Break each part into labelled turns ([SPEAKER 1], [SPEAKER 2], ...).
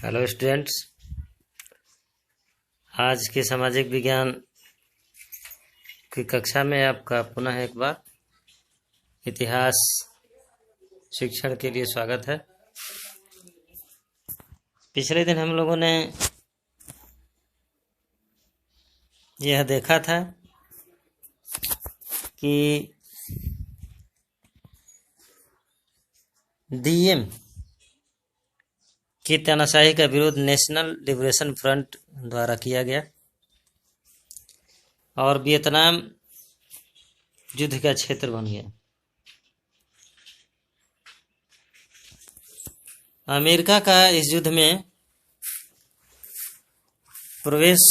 [SPEAKER 1] Hello students, आज के सामाजिक विज्ञान की कक्षा में आपका पुनः एक बार इतिहास शिक्षण के लिए स्वागत है। पिछले दिन हम लोगों ने यह देखा था कि डीएम की तानाशाही का विरोध नेशनल लिबरेशन फ्रंट द्वारा किया गया और वियतनाम युद्ध का क्षेत्र बन गया। अमेरिका का इस युद्ध में प्रवेश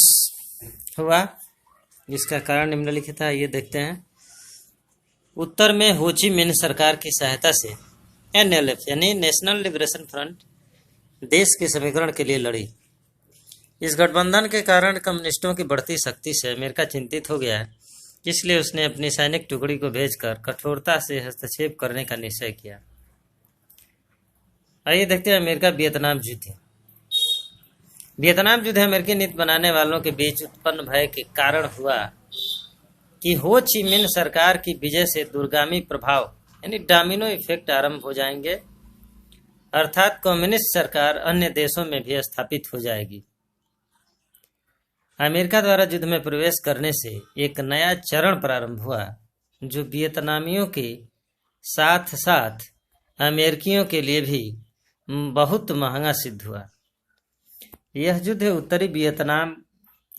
[SPEAKER 1] हुआ, जिसका कारण निम्नलिखित है। ये देखते हैं। उत्तर में हो ची मिन्ह सरकार की सहायता से एनएलएफ यानी नेशनल लिबरेशन फ्रंट देश के समीकरण के लिए लड़ी। इस गठबंधन के कारण कम्युनिस्टों की बढ़ती शक्ति से अमेरिका चिंतित हो गया है, इसलिए उसने अपनी सैनिक टुकड़ी को भेजकर कठोरता से हस्तक्षेप करने का निश्चय किया। आइए देखते हैं अमेरिका वियतनाम युद्ध। वियतनाम युद्ध अमेरिकी नीति बनाने वालों के बीच उत्पन्न भय के कारण हुआ कि हो ची मिन्ह सरकार की विजय से दूरगामी प्रभाव यानी डोमिनो इफेक्ट आरंभ हो जाएंगे, अर्थात कम्युनिस्ट सरकार अन्य देशों में भी स्थापित हो जाएगी। अमेरिका द्वारा युद्ध में प्रवेश करने से एक नया चरण प्रारंभ हुआ, जो वियतनामियों के साथ साथ अमेरिकियों के लिए भी बहुत महंगा सिद्ध हुआ। यह युद्ध उत्तरी वियतनाम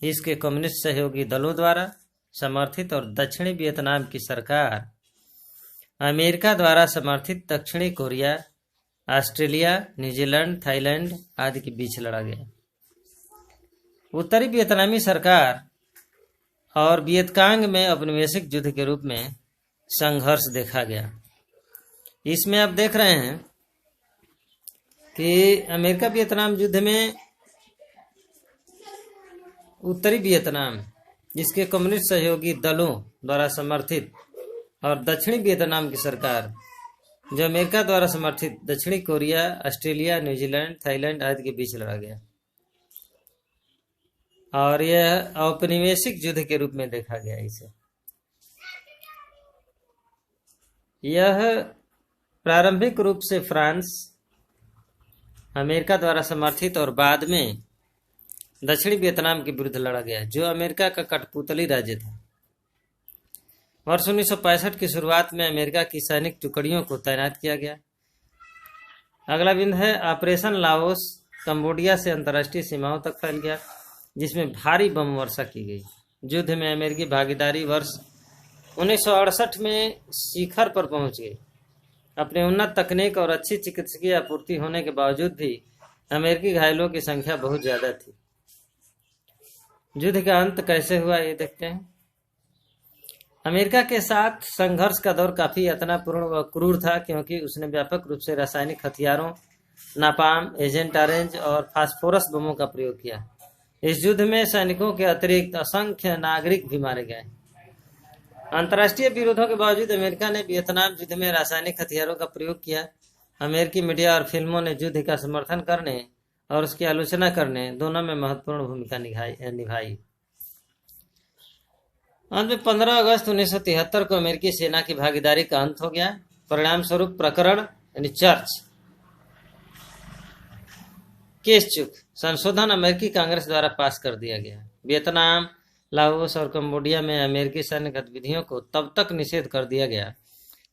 [SPEAKER 1] इसके कम्युनिस्ट सहयोगी दलों द्वारा समर्थित और दक्षिणी वियतनाम की सरकार अमेरिका द्वारा समर्थित दक्षिणी कोरिया, ऑस्ट्रेलिया, न्यूजीलैंड, थाईलैंड आदि के बीच लड़ा गया। उत्तरी वियतनामी सरकार और वियतकांग में औपनिवेशिक युद्ध के रूप में संघर्ष देखा गया। इसमें आप देख रहे हैं कि अमेरिका वियतनाम युद्ध में उत्तरी वियतनाम जिसके कम्युनिस्ट सहयोगी दलों द्वारा समर्थित और दक्षिणी वियतनाम की सरकार जो अमेरिका द्वारा समर्थित दक्षिणी कोरिया, ऑस्ट्रेलिया, न्यूजीलैंड, थाईलैंड आदि के बीच लड़ा गया और यह औपनिवेशिक युद्ध के रूप में देखा गया। इसे यह प्रारंभिक रूप से फ्रांस, अमेरिका द्वारा समर्थित और बाद में दक्षिणी वियतनाम के विरुद्ध लड़ा गया, जो अमेरिका का कठपुतली राज्य था। वर्ष 1965 की शुरुआत में अमेरिका की सैनिक टुकड़ियों को तैनात किया गया। अगला बिंदु है ऑपरेशन लाओस। कंबोडिया से अंतर्राष्ट्रीय सीमाओं तक फैल गया, जिसमें भारी बम वर्षा की गई। युद्ध में अमेरिकी भागीदारी वर्ष 1968 में शिखर पर पहुंच गई। अपने उन्नत तकनीक और अच्छी चिकित्सकीय आपूर्ति होने के बावजूद भी अमेरिकी घायलों की संख्या बहुत ज्यादा थी। युद्ध का अंत कैसे हुआ, ये देखते हैं। अमेरिका के साथ संघर्ष का दौर काफी यातनापूर्ण व क्रूर था, क्योंकि उसने व्यापक रूप से रासायनिक हथियारों, नापाम, एजेंट ऑरेंज और फास्फोरस बमों का प्रयोग किया। इस युद्ध में सैनिकों के अतिरिक्त असंख्य नागरिक भी मारे गए। अंतर्राष्ट्रीय विरोधों के बावजूद अमेरिका ने वियतनाम युद्ध में रासायनिक हथियारों का प्रयोग किया। अमेरिकी मीडिया और फिल्मों ने युद्ध का समर्थन करने और उसकी आलोचना करने दोनों में महत्वपूर्ण भूमिका निभाई। अंत में 15 अगस्त 1973 को अमेरिकी सेना की भागीदारी का अंत हो गया। परिणाम स्वरूप प्रकरण यानी चर्च केस चुक संशोधन अमेरिकी कांग्रेस द्वारा पास कर दिया गया। वियतनाम, लाओस और कंबोडिया में अमेरिकी सैन्य गतिविधियों को तब तक निषेध कर दिया गया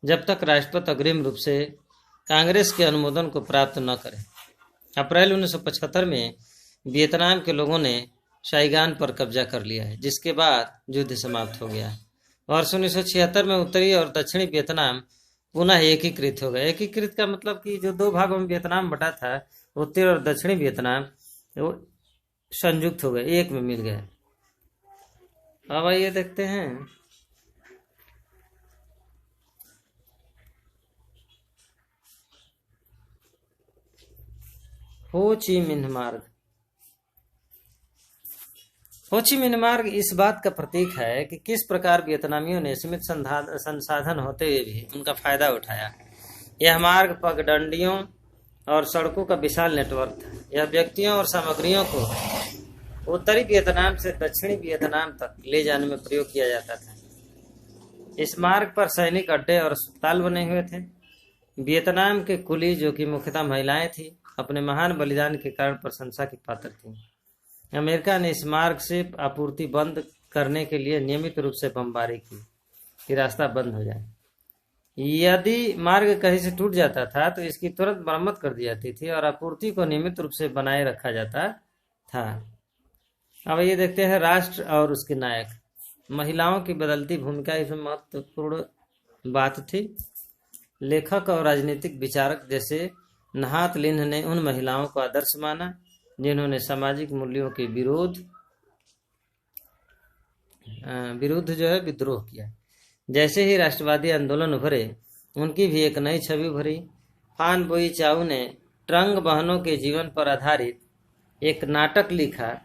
[SPEAKER 1] जब तक राष्ट्रपति अग्रिम रूप से कांग्रेस के अनुमोदन को प्राप्त न करे। अप्रैल 1975 में वियतनाम के लोगों ने साइगान पर कब्जा कर लिया है, जिसके बाद युद्ध समाप्त हो गया। वर्ष 1976 में उत्तरी और दक्षिणी वियतनाम पुनः एकीकृत हो गए। एकीकृत का मतलब कि जो दो भागों में वियतनाम बटा था, उत्तरी और दक्षिणी वियतनाम, वो संयुक्त हो गए, एक में मिल गए। अब आइए देखते हैं हो ची मिन्ह मार्ग। हो ची मिन्ह मार्ग इस बात का प्रतीक है कि किस प्रकार वियतनामियों ने सीमित संसाधन होते हुए भी उनका फायदा उठाया। यह मार्ग पगडंडियों और सड़कों का विशाल नेटवर्क था। यह व्यक्तियों और सामग्रियों को उत्तरी वियतनाम से दक्षिणी वियतनाम तक ले जाने में प्रयोग किया जाता था। इस मार्ग पर सैनिक अड्डे और अस्पताल बने हुए थे। वियतनाम के कुली, जो कि मुख्यतः महिलाएं थीं, अपने महान बलिदान के कारण प्रशंसा की पात्र थीं। अमेरिका ने इस मार्ग से आपूर्ति बंद करने के लिए नियमित रूप से बमबारी की कि रास्ता बंद हो जाए। यदि मार्ग कहीं से टूट जाता था तो इसकी तुरंत मरम्मत कर दी जाती थी और आपूर्ति को नियमित रूप से बनाए रखा जाता था। अब ये देखते हैं राष्ट्र और उसके नायक। महिलाओं की बदलती भूमिका इसमें महत्वपूर्ण बात थी। लेखक और राजनीतिक विचारक जैसे नहात लिन्ह ने उन महिलाओं को आदर्श माना जिन्होंने सामाजिक मूल्यों के विरुद्ध जो है विद्रोह किया। जैसे ही राष्ट्रवादी आंदोलन उभरे, उनकी भी एक नई छवि उभरी। फान बोई चाउ ने ट्रंग बहनों के जीवन पर आधारित एक नाटक लिखा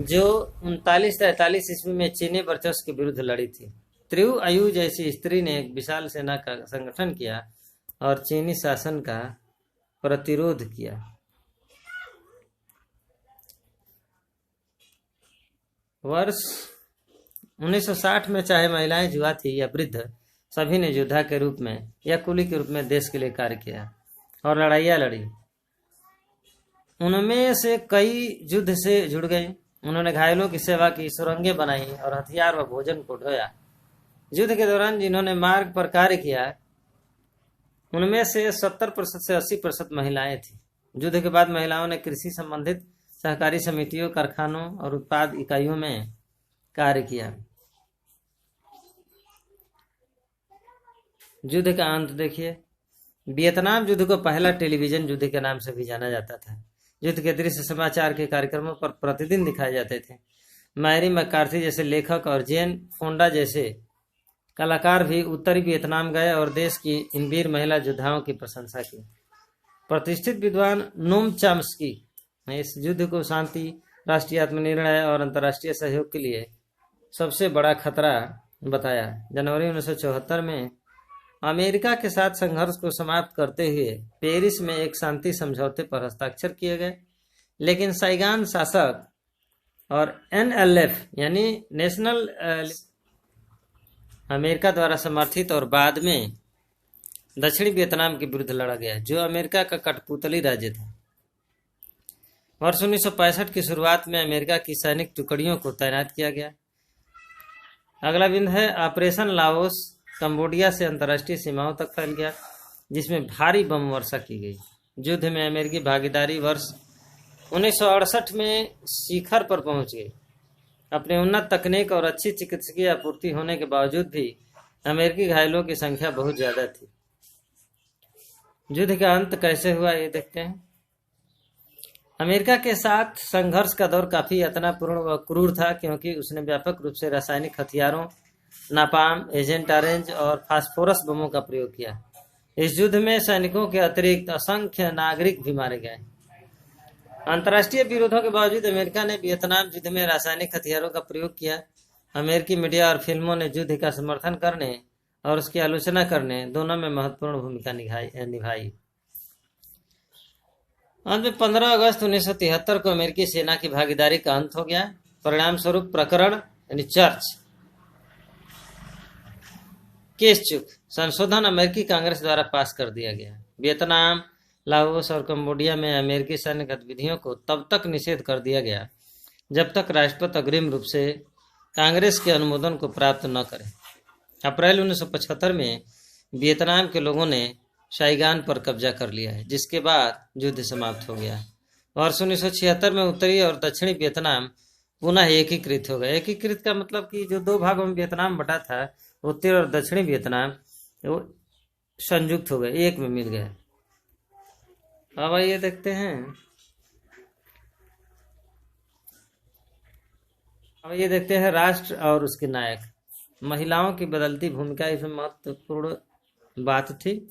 [SPEAKER 1] जो 3943 ईस्वी में चीनी वर्चस्व के विरुद्ध लड़ी थी। त्रिउ अयु जैसी स्त्री ने एक विशाल सेना का संगठन किया और चीनी शासन का प्रतिरोध किया। वर्ष 1960 में चाहे महिलाएं युवा थी या वृद्ध, सभी ने योद्धा के रूप में या कुली के रूप में देश के लिए कार्य किया और लड़ाइयाँ लड़ी। उनमें से कई युद्ध से जुड़ गई। उन्होंने घायलों की सेवा की, सुरंगें बनाई और हथियार व भोजन को ढोया। युद्ध के दौरान जिन्होंने मार्ग पर कार्य किया, उनमें से 70% से 80% महिलाएं थीं। युद्ध के बाद महिलाओं ने कृषि संबंधित सहकारी समितियों, कारखानों और उत्पाद इकाइयों में कार्य किया। युद्ध का अंत देखिए। वियतनाम युद्ध को पहला टेलीविजन युद्ध के नाम से भी जाना जाता था। युद्ध के दृश्य समाचार के कार्यक्रमों पर प्रतिदिन दिखाए जाते थे। मैरी मैकार्थी जैसे लेखक और जेन फोंडा जैसे कलाकार भी उत्तरी वियतनाम गए और देश की इन वीर महिला योद्धाओं की प्रशंसा की। प्रतिष्ठित विद्वान नोम चॉम्स्की ने इस युद्ध को शांति, राष्ट्रीय आत्मनिर्णय और अंतर्राष्ट्रीय सहयोग के लिए सबसे बड़ा खतरा बताया। जनवरी 1974 में अमेरिका के साथ संघर्ष को समाप्त करते हुए पेरिस में एक शांति समझौते पर हस्ताक्षर किए गए, लेकिन साइगान शासक और एनएलएफ यानी नेशनल अमेरिका द्वारा समर्थित और बाद में दक्षिणी वियतनाम के विरुद्ध लड़ा गया, जो अमेरिका का कठपुतली राज्य था। वर्ष 1965 की शुरुआत में अमेरिका की सैनिक टुकड़ियों को तैनात किया गया। अगला बिंदु है ऑपरेशन लाओस। कंबोडिया से अंतर्राष्ट्रीय सीमाओं तक फैल गया, जिसमें भारी बम वर्षा की गई। युद्ध में अमेरिकी भागीदारी वर्ष 1968 में शिखर पर पहुंच गई। अपने उन्नत तकनीक और अच्छी चिकित्सकीय आपूर्ति होने के बावजूद भी अमेरिकी घायलों की संख्या बहुत ज्यादा थी। युद्ध का अंत कैसे हुआ ये देखते हैं। अमेरिका के साथ संघर्ष का दौर काफी यातनापूर्ण व क्रूर था, क्योंकि उसने व्यापक रूप से रासायनिक हथियारों, नापाम, एजेंट ऑरेंज और फास्फोरस बमों का प्रयोग किया। इस युद्ध में सैनिकों के अतिरिक्त असंख्य नागरिक भी मारे गए। अंतर्राष्ट्रीय विरोधों के बावजूद अमेरिका ने वियतनाम युद्ध में रासायनिक हथियारों का प्रयोग किया। अमेरिकी मीडिया और फिल्मों ने युद्ध का समर्थन करने और उसकी आलोचना करने दोनों में महत्वपूर्ण भूमिका निभाई। अंत में 15 अगस्त 1973 को अमेरिकी सेना की भागीदारी का अंत हो गया। परिणाम स्वरूप प्रकरण यानी चर्च केस चुक संशोधन अमेरिकी कांग्रेस द्वारा पास कर दिया गया। वियतनाम, लाओस और कंबोडिया में अमेरिकी सैन्य गतिविधियों को तब तक निषेध कर दिया गया जब तक राष्ट्रपति अग्रिम रूप से कांग्रेस के अनुमोदन को प्राप्त न करे। अप्रैल 1975 में वियतनाम के लोगों ने साइगान पर कब्जा कर लिया है, जिसके बाद युद्ध समाप्त हो गया। वर्ष 1976 में उत्तरी और दक्षिणी वियतनाम पुनः एकीकृत हो गए। एकीकृत का मतलब कि जो दो भागों में वियतनाम बटा था, उत्तरी और दक्षिणी वियतनाम, वो संयुक्त हो गए, एक में मिल गए। अब आइए देखते हैं। अब ये देखते हैं राष्ट्र और उसके नायक। महिलाओं की बदलती भूमिका इसमें महत्वपूर्ण बात थी।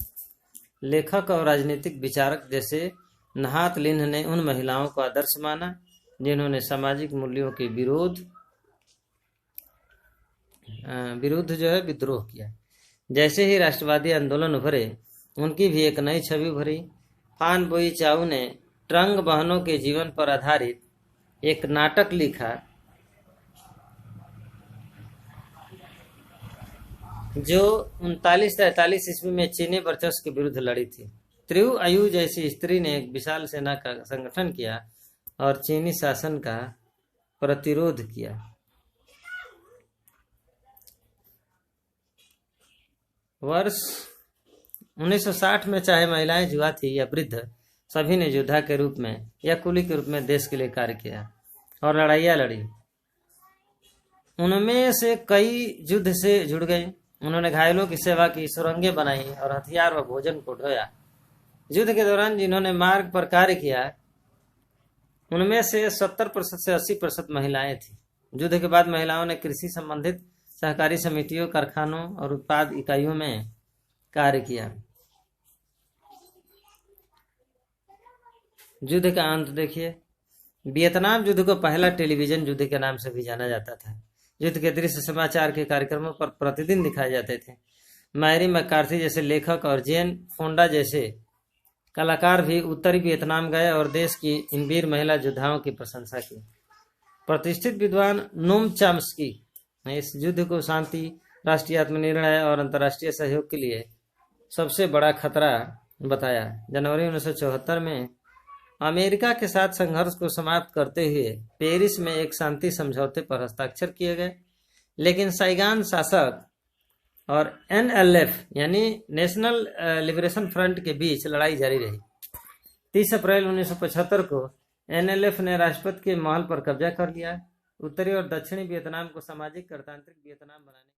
[SPEAKER 1] लेखक और राजनीतिक विचारक जैसे नहात लिन्ह ने उन महिलाओं को आदर्श माना जिन्होंने सामाजिक मूल्यों के विरुद्ध जो है विद्रोह किया। जैसे ही राष्ट्रवादी आंदोलन उभरे, उनकी भी एक नई छवि उभरी। फान बोई चाऊ ने ट्रंग बहनों के जीवन पर आधारित एक नाटक लिखा जो 3943 ईस्वी में चीनी वर्चस्व के विरुद्ध लड़ी थी। त्रिउ अयु जैसी स्त्री ने एक विशाल सेना का संगठन किया और चीनी शासन का प्रतिरोध किया। वर्ष 1960 में चाहे महिलाएं युवा थी या वृद्ध, सभी ने योद्धा के रूप में या कुली के रूप में देश के लिए कार्य किया और लड़ाइयाँ लड़ी। उनमें से कई युद्ध से जुड़ गए। उन्होंने घायलों की सेवा की, सुरंगें बनाई और हथियार व भोजन को ढोया। युद्ध के दौरान जिन्होंने मार्ग पर कार्य किया, उनमें से 70% से 80% महिलाएं थी। युद्ध के बाद महिलाओं ने कृषि संबंधित सहकारी समितियों, कारखानों और उत्पाद इकाइयों में कार्य किया। युद्ध का अंत देखिए। वियतनाम युद्ध को पहला टेलीविजन युद्ध के नाम से भी जाना जाता था। युद्ध के दृश्य समाचार के कार्यक्रमों पर प्रतिदिन दिखाए जाते थे। मैरी मैकार्थी जैसे लेखक और जेन फोंडा जैसे कलाकार भी उत्तरी वियतनाम गए और देश की इन वीर महिला योद्धाओं की प्रशंसा की। प्रतिष्ठित विद्वान नोम चॉम्स्की ने इस युद्ध को शांति, राष्ट्रीय आत्मनिर्णय और अंतर्राष्ट्रीय सहयोग के लिए सबसे बड़ा खतरा बताया। जनवरी 1974 में अमेरिका के साथ संघर्ष को समाप्त करते हुए पेरिस में एक शांति समझौते पर हस्ताक्षर किए गए, लेकिन साइगान शासक और एनएलएफ यानी नेशनल लिबरेशन फ्रंट के बीच लड़ाई जारी रही। 30 अप्रैल 1975 को एनएलएफ ने राष्ट्रपति के महल पर कब्जा कर लिया। उत्तरी और दक्षिणी वियतनाम को सामाजिक गणतांत्रिक वियतनाम बनाने